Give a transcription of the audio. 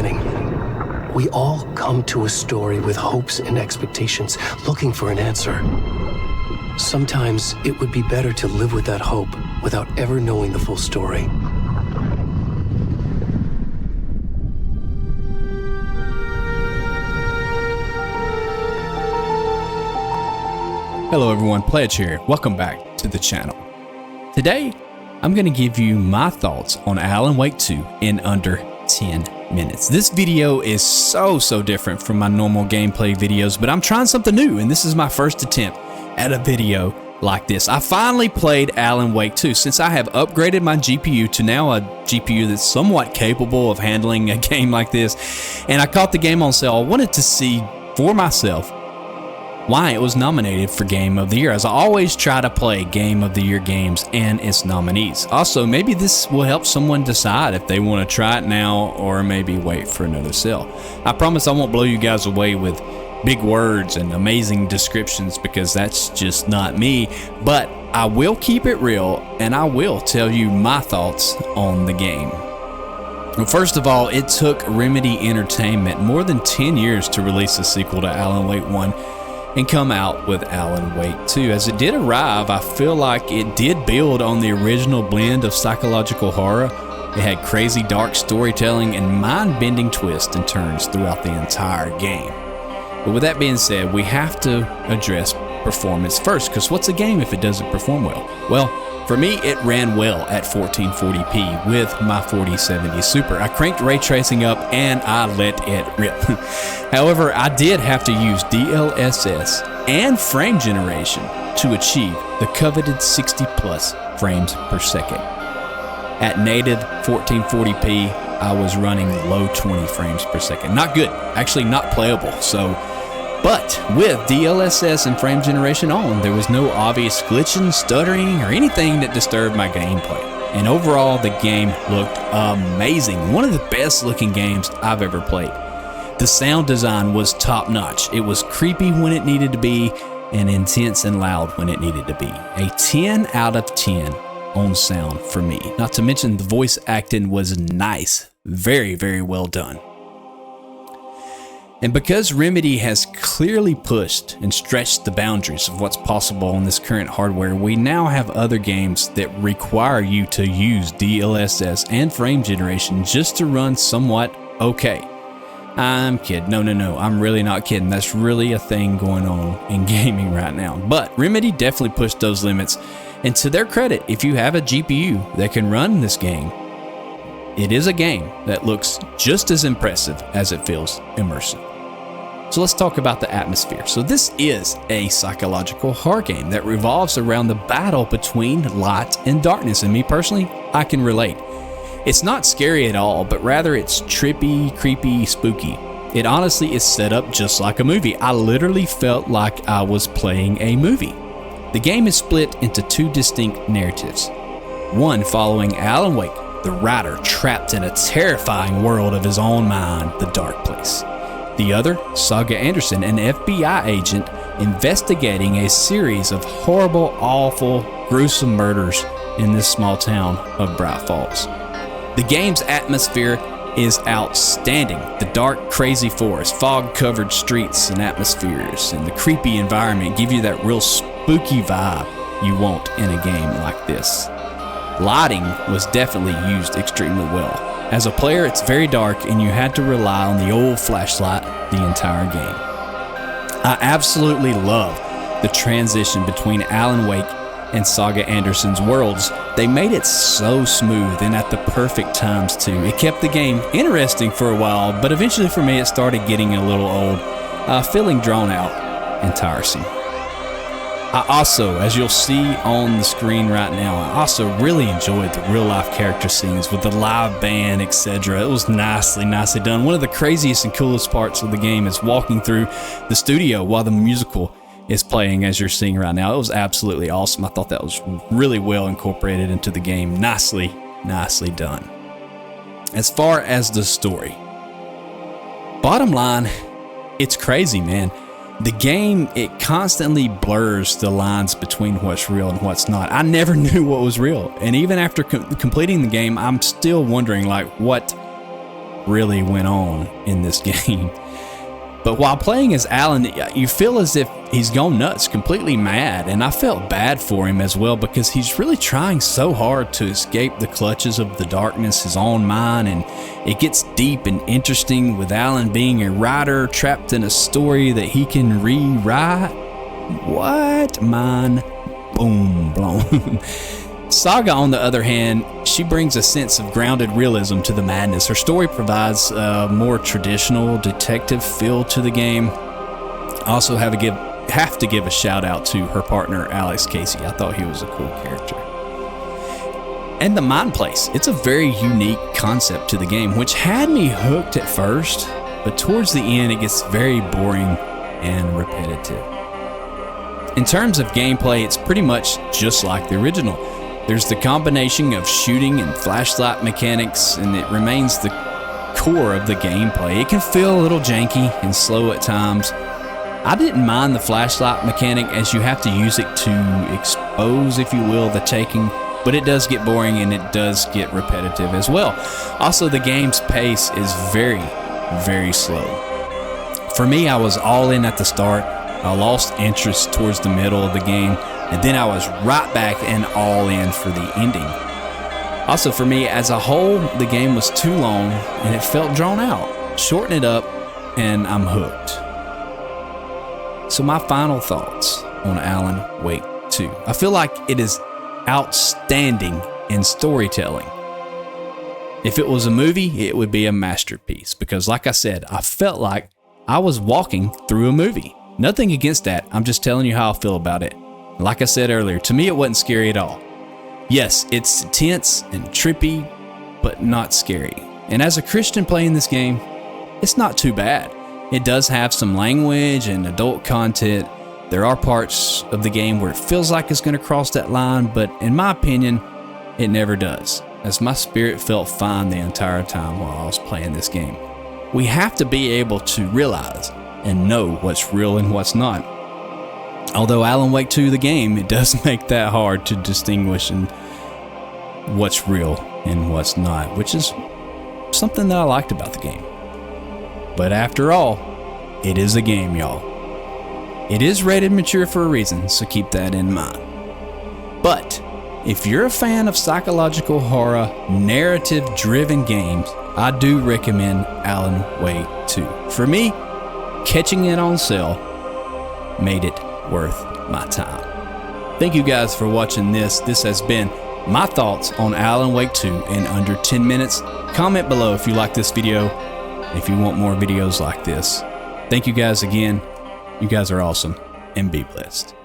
beginning. We all come to a story with hopes and expectations, looking for an answer. Sometimes it would be better to live with that hope without ever knowing the full story. Hello everyone, Pledge here. Welcome back to the channel. Today, I'm going to give you my thoughts on Alan Wake 2 in under 10 minutes. This video is so different from my normal gameplay videos, but I'm trying something new, and this is my first attempt at a video like this. I finally played Alan Wake 2 since I have upgraded my GPU to now a GPU that's somewhat capable of handling a game like this, and I caught the game on sale. I wanted to see for myself why it was nominated for Game of the Year, as I always try to play Game of the Year games and its nominees. Also, maybe this will help someone decide if they want to try it now or maybe wait for another sale. I promise I won't blow you guys away with big words and amazing descriptions, because that's just not me, but I will keep it real and I will tell you my thoughts on the game. Well, first of all, it took Remedy Entertainment more than 10 years to release a sequel to Alan Wake 1 and come out with Alan Wake 2. As it did arrive, I feel like it did build on the original blend of psychological horror. It had crazy dark storytelling and mind-bending twists and turns throughout the entire game. But with that being said, we have to address performance first, because what's a game if it doesn't perform well? Well, for me, it ran well at 1440p with my 4070 Super. I cranked ray tracing up and I let it rip. However, I did have to use DLSS and frame generation to achieve the coveted 60 plus frames per second. At native 1440p, I was running low 20 frames per second. Not good, actually not playable. But with DLSS and frame generation on, there was no obvious glitching, stuttering, or anything that disturbed my gameplay. And overall, the game looked amazing. One of the best looking games I've ever played. The sound design was top notch. It was creepy when it needed to be, and intense and loud when it needed to be. A 10 out of 10 on sound for me. Not to mention the voice acting was nice. Very well done. And because Remedy has clearly pushed and stretched the boundaries of what's possible on this current hardware, we now have other games that require you to use DLSS and frame generation just to run somewhat okay. I'm kidding. No, I'm really not kidding. That's really a thing going on in gaming right now. But Remedy definitely pushed those limits, and to their credit, if you have a GPU that can run this game, it is a game that looks just as impressive as it feels immersive. So let's talk about the atmosphere. So this is a psychological horror game that revolves around the battle between light and darkness, and me personally, I can relate. It's not scary at all, but rather it's trippy, creepy, spooky. It honestly is set up just like a movie. I literally felt like I was playing a movie. The game is split into two distinct narratives. One following Alan Wake, the writer trapped in a terrifying world of his own mind, the dark place. The other, Saga Anderson, an FBI agent investigating a series of horrible, awful, gruesome murders in this small town of Bright Falls. The game's atmosphere is outstanding. The dark, crazy forest, fog-covered streets and atmospheres, and the creepy environment give you that real spooky vibe you want in a game like this. Lighting was definitely used extremely well. As a player, it's very dark and you had to rely on the old flashlight the entire game. I absolutely love the transition between Alan Wake and Saga Anderson's worlds. They made it so smooth and at the perfect times too. It kept the game interesting for a while, but eventually for me it started getting a little old, feeling drawn out and tiresome. I also, as you'll see on the screen right now, I also really enjoyed the real life character scenes with the live band, etc. It was nicely done. One of the craziest and coolest parts of the game is walking through the studio while the musical is playing, as you're seeing right now. It was absolutely awesome. I thought that was really well incorporated into the game. Nicely done. As far as the story, bottom line, it's crazy, man. The game, it constantly blurs the lines between what's real and what's not. I never knew what was real, and even after completing the game, I'm still wondering, like, what really went on in this game. But while playing as Alan, you feel as if he's gone nuts, completely mad, and I felt bad for him as well because he's really trying so hard to escape the clutches of the darkness, his own mind, and it gets deep and interesting with Alan being a writer trapped in a story that he can rewrite. What? Mind boom blown. Saga, on the other hand, she brings a sense of grounded realism to the madness. Her story provides a more traditional detective feel to the game. I also have to give a shout out to her partner, Alex Casey. I thought he was a cool character. And the mind place. It's a very unique concept to the game, which had me hooked at first, but towards the end it gets very boring and repetitive. In terms of gameplay, it's pretty much just like the original. There's the combination of shooting and flashlight mechanics, and it remains the core of the gameplay. It can feel a little janky and slow at times. I didn't mind the flashlight mechanic, as you have to use it to expose, if you will, the taking, but it does get boring and it does get repetitive as well. Also, the game's pace is very, very slow. For me, I was all in at the start. I lost interest towards the middle of the game, and then I was right back and all in for the ending. Also, for me, as a whole, the game was too long and it felt drawn out. Shorten it up and I'm hooked. So my final thoughts on Alan Wake 2. I feel like it is outstanding in storytelling. If it was a movie, it would be a masterpiece because, like I said, I felt like I was walking through a movie. Nothing against that, I'm just telling you how I feel about it. Like I said earlier, to me it wasn't scary at all. Yes, it's tense and trippy, but not scary. And as a Christian playing this game, it's not too bad. It does have some language and adult content. There are parts of the game where it feels like it's going to cross that line, but in my opinion, it never does, as my spirit felt fine the entire time while I was playing this game. We have to be able to realize and know what's real and what's not. Although Alan Wake 2, the game, it does make that hard to distinguish in what's real and what's not, which is something that I liked about the game. But after all, it is a game, y'all. It is rated mature for a reason, so keep that in mind. But if you're a fan of psychological horror, narrative-driven games, I do recommend Alan Wake 2. For me, catching it on sale made it worth my time. Thank you guys for watching this. This has been my thoughts on Alan Wake 2 in under 10 minutes. Comment below if you like this video, if you want more videos like this. Thank you guys again. You guys are awesome, and be blessed.